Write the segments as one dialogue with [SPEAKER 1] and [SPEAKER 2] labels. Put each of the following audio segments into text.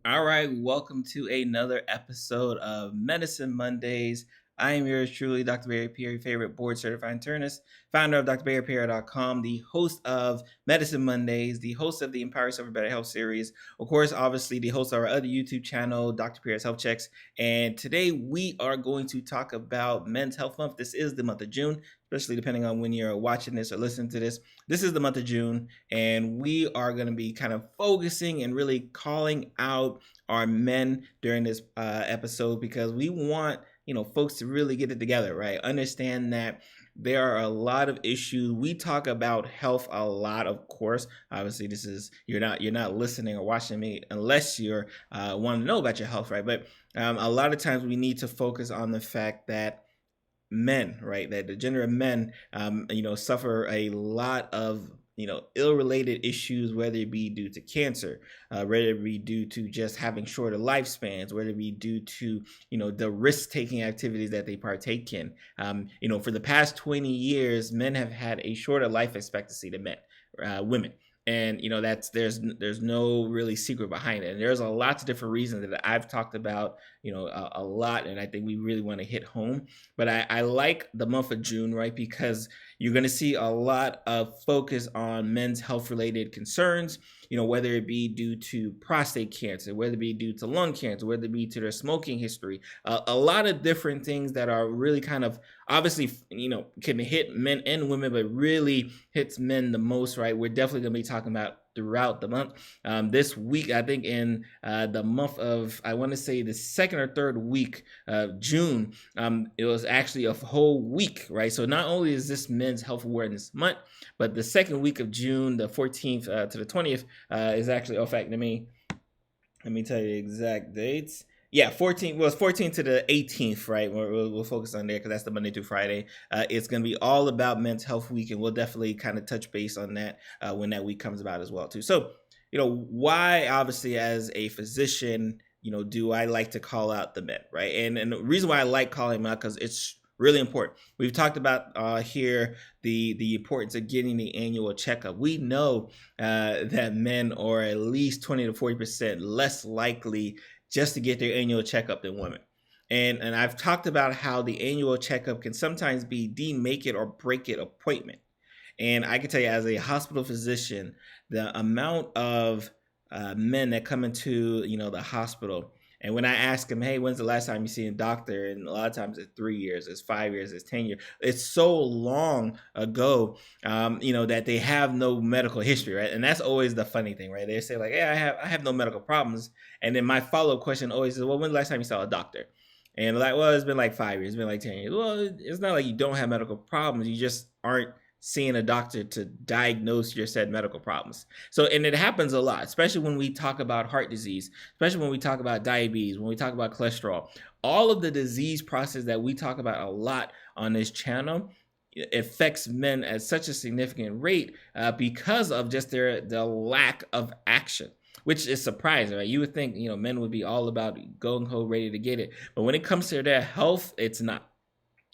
[SPEAKER 1] All right, welcome to another episode of Medicine Mondays. I am yours truly, Dr. Pierre, your favorite board certified internist, founder of drbarrypierre.com, the host of Medicine Mondays, the host of the Empower Yourself for Better Health series, of course, obviously the host of our other YouTube channel, Dr. Pierre's Health Checks. And today we are going to talk about Men's Health Month. This is the month of June, especially depending on when you're watching this or listening to this. This is the month of June, and we are going to be kind of focusing and really calling out our men during this episode because we want folks to really get it together, right? Understand that there are a lot of issues. We talk about health a lot, of course. Obviously, this is you're not listening or watching me unless you're want to know about your health, right? But a lot of times we need to focus on the fact that men, right, that the gender of men, suffer a lot of ill-related issues, whether it be due to cancer, whether it be due to just having shorter lifespans, whether it be due to the risk-taking activities that they partake in. For the past 20 years, men have had a shorter life expectancy than women. And that's there's no really secret behind it. And there's a lots of different reasons that I've talked about, a lot, and I think we really want to hit home. But I like the month of June, right? Because you're going to see a lot of focus on men's health related concerns, whether it be due to prostate cancer, whether it be due to lung cancer, whether it be to their smoking history, a lot of different things that are really kind of obviously, can hit men and women, but really hits men the most, right? We're definitely going to be talking about throughout the month. This week, I think in the month of, I want to say the second or third week of June, it was actually a whole week, right? So not only is this Men's Health Awareness Month, but the second week of June, the 14th to the 20th, is actually, in fact, let me tell you the exact dates. Yeah, 14 was 14 to the 18th, right? We'll focus on there because that's the Monday through Friday. It's going to be all about Men's Health Week, and we'll definitely kind of touch base on that when that week comes about as well, too. So, why, obviously, as a physician, do I like to call out the men, right? And the reason why I like calling them out because it's really important. We've talked about here the importance of getting the annual checkup. We know that men are at least 20 to 40% less likely just to get their annual checkup than women. And I've talked about how the annual checkup can sometimes be the make it or break it appointment. And I can tell you, as a hospital physician, the amount of men that come into the hospital, and when I ask them, hey, when's the last time you see a doctor? And a lot of times it's 3 years, it's 5 years, it's 10 years. It's so long ago, that they have no medical history, right? And that's always the funny thing, right? They say like, hey, I have no medical problems. And then my follow-up question always is, well, when's the last time you saw a doctor? And like, well, it's been like 5 years, it's been like 10 years. Well, it's not like you don't have medical problems. You just aren't seeing a doctor to diagnose your said medical problems. So, and it happens a lot, especially when we talk about heart disease, especially when we talk about diabetes, when we talk about cholesterol. All of the disease process that we talk about a lot on this channel affects men at such a significant rate because of just the lack of action, which is surprising, right? You would think, men would be all about gung-ho, ready to get it. But when it comes to their health, it's not.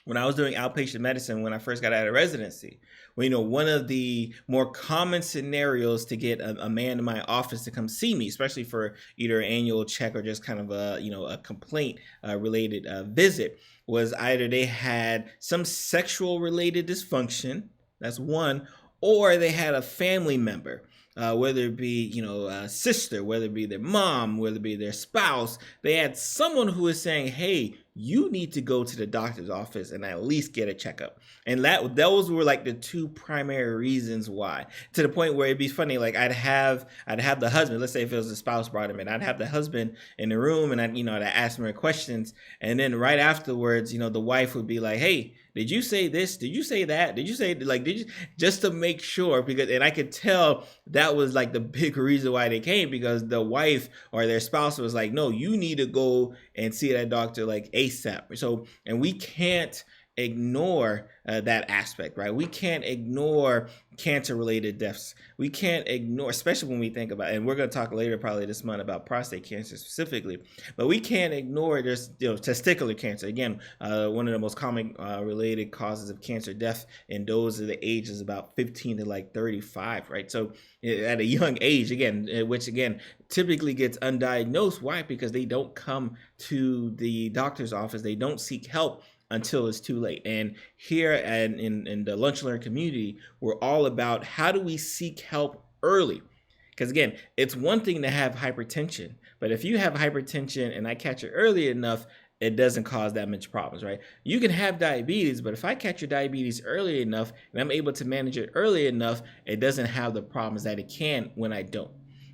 [SPEAKER 1] When I was doing outpatient medicine, when I first got out of residency, one of the more common scenarios to get a man in my office to come see me, especially for either an annual check or just kind of a complaint related visit, was either they had some sexual related dysfunction, that's one, or they had a family member. Whether it be, a sister, whether it be their mom, whether it be their spouse, they had someone who was saying, hey, you need to go to the doctor's office and at least get a checkup. And those were like the two primary reasons why, to the point where it'd be funny. Like I'd have the husband, let's say if it was the spouse brought him in, I'd have the husband in the room and I'd ask him questions. And then right afterwards, the wife would be like, hey, did you say this? Did you say that? Did you just to make sure? And I could tell that was like the big reason why they came, because the wife or their spouse was like, no, you need to go and see that doctor like ASAP. So, and we can't ignore that aspect, right? We can't ignore cancer-related deaths. We can't ignore, especially when we think about, and we're going to talk later probably this month about prostate cancer specifically, but we can't ignore there's testicular cancer. Again, one of the most common related causes of cancer death in those of the ages about 15 to like 35, right? So at a young age, again, which again typically gets undiagnosed. Why? Because they don't come to the doctor's office. They don't seek help until it's too late. And here and in the Lunch and Learn community, we're all about how do we seek help early? Because again, it's one thing to have hypertension, but if you have hypertension and I catch it early enough, it doesn't cause that much problems, right? You can have diabetes, but if I catch your diabetes early enough and I'm able to manage it early enough, it doesn't have the problems that it can when I don't.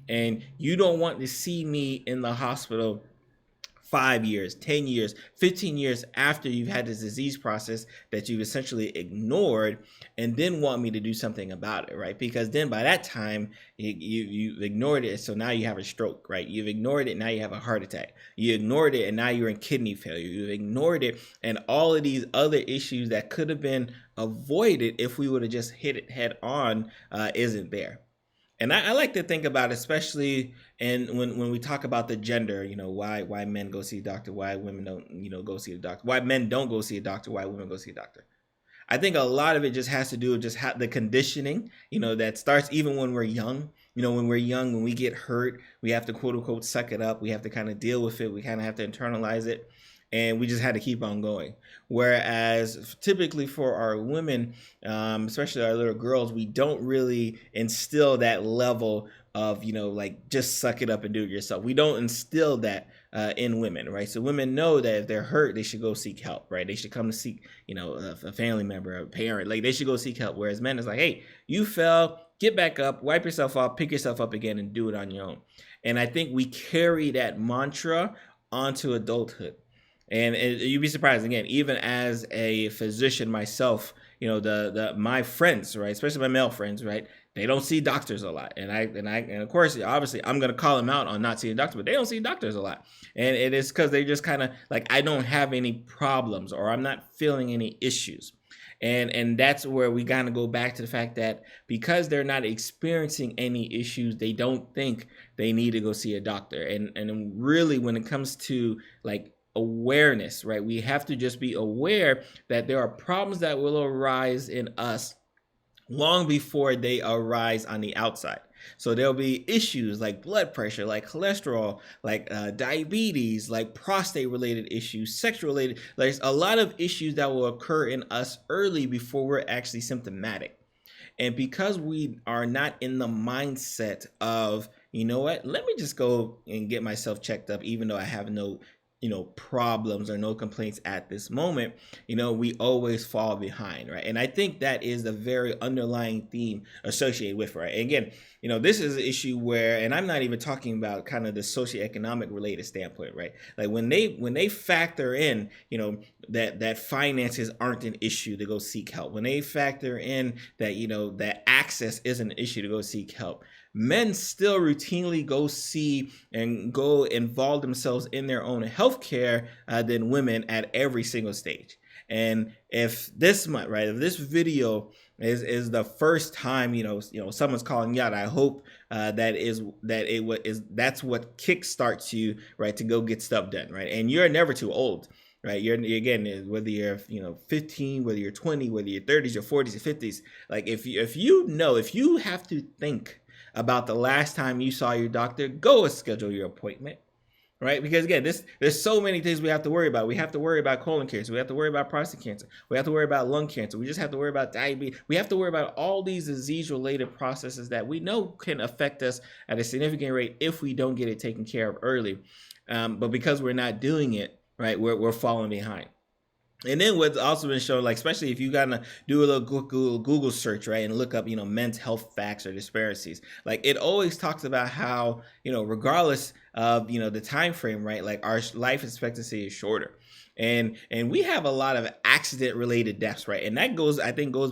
[SPEAKER 1] And you don't want to see me in the hospital 5 years, 10 years, 15 years after you've had this disease process that you've essentially ignored, and then want me to do something about it, right? Because then by that time, you've ignored it, so now you have a stroke, right? You've ignored it, now you have a heart attack. You ignored it, and now you're in kidney failure. You've ignored it, and all of these other issues that could have been avoided if we would have just hit it head on isn't there. And I like to think about, especially when we talk about the gender, why men go see a doctor, why women don't, go see a doctor, why men don't go see a doctor, why women go see a doctor. I think a lot of it just has to do with just the conditioning, that starts even when we're young. When we're young, when we get hurt, we have to quote unquote suck it up. We have to kind of deal with it. We kind of have to internalize it. And we just had to keep on going. Whereas typically for our women, especially our little girls, we don't really instill that level of, like just suck it up and do it yourself. We don't instill that in women, right? So women know that if they're hurt, they should go seek help, right? They should come to seek, a family member, a parent, like they should go seek help. Whereas men is like, hey, you fell, get back up, wipe yourself off, pick yourself up again and do it on your own. And I think we carry that mantra onto adulthood. And you'd be surprised, again, even as a physician myself, my friends, right, especially my male friends, right, they don't see doctors a lot. And of course, obviously, I'm going to call them out on not seeing doctors, but they don't see doctors a lot. And it is because they just kind of like, I don't have any problems or I'm not feeling any issues. And that's where we kind of go back to the fact that because they're not experiencing any issues, they don't think they need to go see a doctor. And really, when it comes to like awareness, right? We have to just be aware that there are problems that will arise in us long before they arise on the outside. So there'll be issues like blood pressure, like cholesterol, like diabetes, like prostate related issues, sexual related. There's a lot of issues that will occur in us early before we're actually symptomatic. And because we are not in the mindset of, you know what, let me just go and get myself checked up, even though I have no problems or no complaints at this moment, we always fall behind, right? And I think that is the very underlying theme associated with, right? And again, this is an issue where, and I'm not even talking about kind of the socioeconomic related standpoint, right? Like when they factor in, that finances aren't an issue to go seek help, when they factor in that, that access isn't an issue to go seek help, men still routinely go see and go involve themselves in their own healthcare than women at every single stage. And if this month, right, if this video is the first time, someone's calling you out, I hope that's what kickstarts you, right, to go get stuff done, right? And you're never too old. Right, you're again, whether you're 15, whether you're 20, whether you're 30s, your 40s, your 50s. Like if you have to think about the last time you saw your doctor, go schedule your appointment, right? Because again, there's so many things we have to worry about. We have to worry about colon cancer. We have to worry about prostate cancer. We have to worry about lung cancer. We just have to worry about diabetes. We have to worry about all these disease-related processes that we know can affect us at a significant rate if we don't get it taken care of early. But because we're not doing it, right, we're falling behind. And then what's also been shown, like especially if you gotta do a little Google search, right, and look up, men's health facts or disparities, like it always talks about how, regardless of, the time frame, right, like our life expectancy is shorter. And we have a lot of accident related deaths, right? And that goes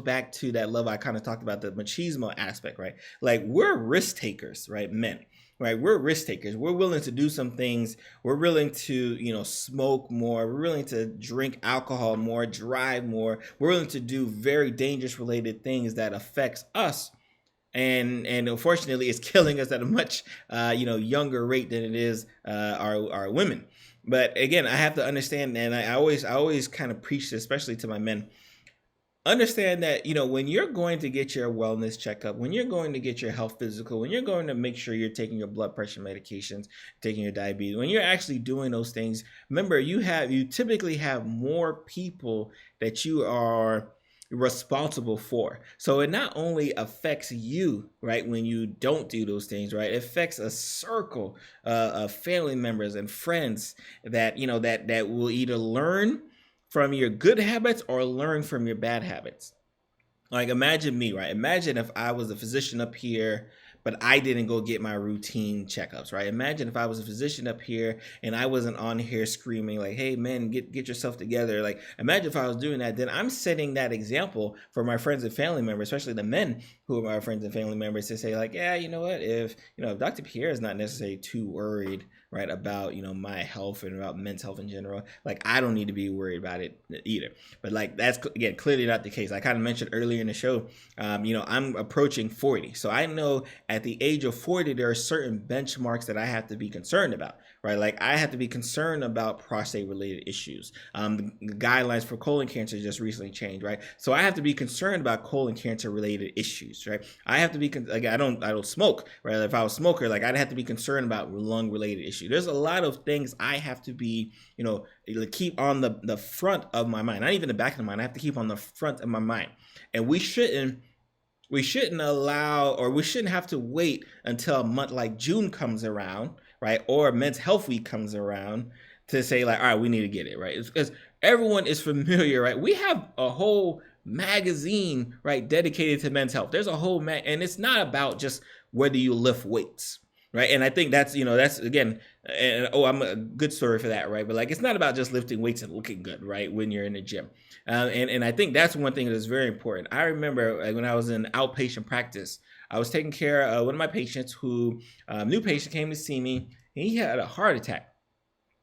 [SPEAKER 1] back to that level I kind of talked about, the machismo aspect, right? Like we're risk takers, right? Men. right? We're risk takers. We're willing to do some things. We're willing to, smoke more. We're willing to drink alcohol more, drive more. We're willing to do very dangerous related things that affects us. And unfortunately, it's killing us at a much younger rate than it is our women. But again, I have to understand, and I always kind of preach this, especially to my men. Understand that, when you're going to get your wellness checkup, when you're going to get your health physical, when you're going to make sure you're taking your blood pressure medications, taking your diabetes, when you're actually doing those things, remember, you typically have more people that you are responsible for. So it not only affects you, right, when you don't do those things, right, it affects a circle of family members and friends that that will either learn from your good habits or learn from your bad habits. Like, imagine me, right? Imagine if I was a physician up here, but I didn't go get my routine checkups, right? Imagine if I was a physician up here and I wasn't on here screaming like, "Hey, man, get yourself together." Like, imagine if I was doing that, then I'm setting that example for my friends and family members, especially the men who are my friends and family members, to say like, yeah, you know what? If Dr. Pierre is not necessarily too worried, right, about my health and about men's health in general, like, I don't need to be worried about it either. But like, that's again clearly not the case. I kind of mentioned earlier in the show, I'm approaching 40, so I know at the age of 40 there are certain benchmarks that I have to be concerned about, right? Like, I have to be concerned about prostate related issues. The guidelines for colon cancer just recently changed, right? So I have to be concerned about colon cancer related issues, right? I have to be like, I don't smoke, right? If I was a smoker, like, I'd have to be concerned about lung related issues. There's a lot of things I have to be, keep on the front of my mind, not even the back of the mind. I have to keep on the front of my mind. And we shouldn't allow, or we shouldn't have to wait until a month like June comes around, right, or Men's Health Week comes around to say like, all right, we need to get it, right? It's because everyone is familiar, right? We have a whole magazine, right, dedicated to men's health. There's a whole and it's not about just whether you lift weights, right? And I think that's again, and I'm a good story for that, right? But like, it's not about just lifting weights and looking good, right, when you're in the gym. And I think that's one thing that is very important. I remember when I was in outpatient practice, I was taking care of one of my patients who, new patient, came to see me, and he had a heart attack.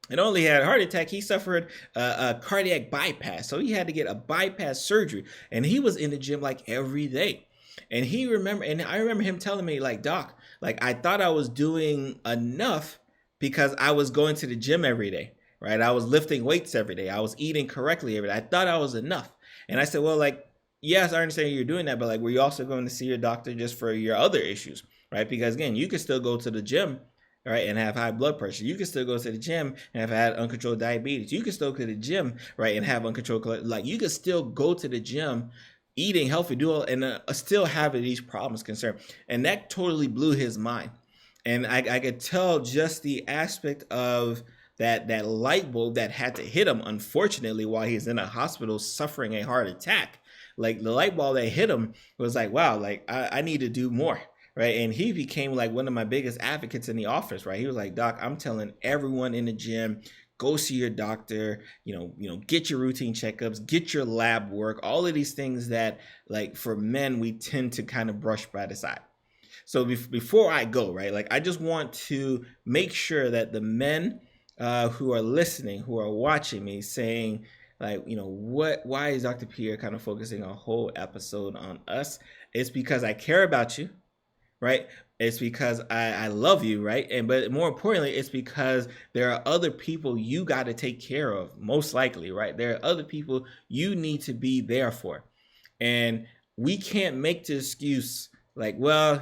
[SPEAKER 1] And only had a heart attack, he suffered a cardiac bypass. So he had to get a bypass surgery. And he was in the gym like every day. And I remember him telling me like, "Doc, like, I thought I was doing enough because I was going to the gym every day, right? I was lifting weights every day. I was eating correctly every day. I thought I was enough." And I said, "Well, like, yes, I understand you're doing that, but like, were you also going to see your doctor just for your other issues, right? Because again, you could still go to the gym, right, and have high blood pressure. You can still go to the gym and have had uncontrolled diabetes. You can still go to the gym, right, and have uncontrolled, like, you can still go to the gym, eating healthy, and still having these problems concerned." And that totally blew his mind. And I could tell just the aspect of that light bulb that had to hit him, unfortunately, while he's in a hospital suffering a heart attack. Like, the light bulb that hit him was like, wow, like, I need to do more. Right. And he became like one of my biggest advocates in the office. Right. He was like, "Doc, I'm telling everyone in the gym, go see your doctor, get your routine checkups, get your lab work, all of these things that, like, for men, we tend to kind of brush by the side." So before I go, right, like, I just want to make sure that the men who are listening, who are watching me, saying like, why is Dr. Pierre kind of focusing a whole episode on us? It's because I care about you. Right? It's because I love you, right? But more importantly, it's because there are other people you got to take care of, most likely, right? There are other people you need to be there for. And we can't make the excuse like, well,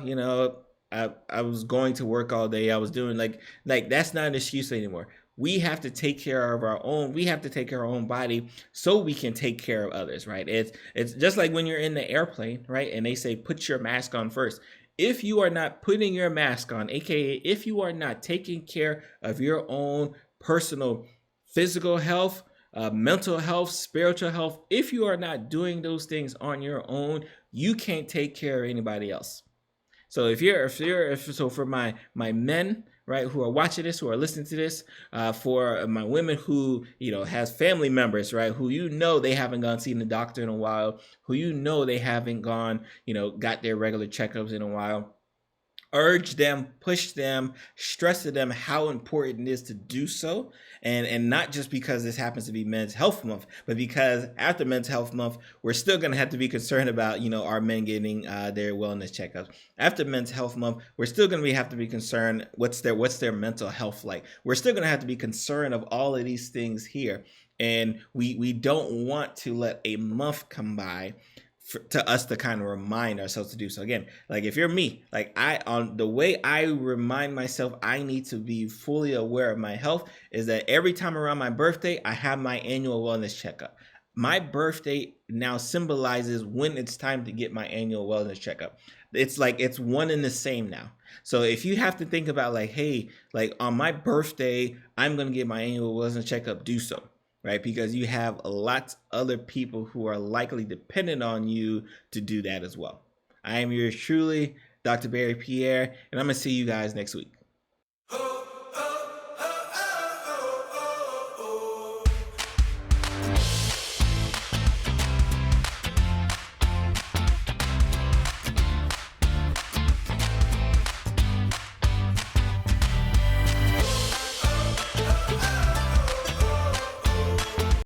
[SPEAKER 1] I was going to work all day. I was doing like that's not an excuse anymore. We have to take care of our own. We have to take care of our own body so we can take care of others, right? It's just like when you're in the airplane, right? And they say, put your mask on first. If you are not putting your mask on, aka if you are not taking care of your own personal physical health, mental health, spiritual health, if you are not doing those things on your own, you can't take care of anybody else. So for my men, right, who are watching this, who are listening to this, for my women who, has family members, right, who, they haven't gone seen the doctor in a while, who, they haven't gone, got their regular checkups in a while, urge them, push them, stress to them how important it is to do so. And not just because this happens to be Men's Health Month, but because after Men's Health Month, we're still going to have to be concerned about, our men getting their wellness checkups. After Men's Health Month, we're still going to have to be concerned what's their mental health like. We're still going to have to be concerned of all of these things here. And we don't want to let a month come by to us to kind of remind ourselves to do so. Again, like if you're me, like on the way I remind myself I need to be fully aware of my health is that every time around my birthday, I have my annual wellness checkup. My birthday now symbolizes when it's time to get my annual wellness checkup. It's like it's one and the same now. So if you have to think about like, hey, like on my birthday, I'm going to get my annual wellness checkup, do so. Right? Because you have lots of other people who are likely dependent on you to do that as well. I am yours truly, Dr. Barry Pierre, and I'm going to see you guys next week.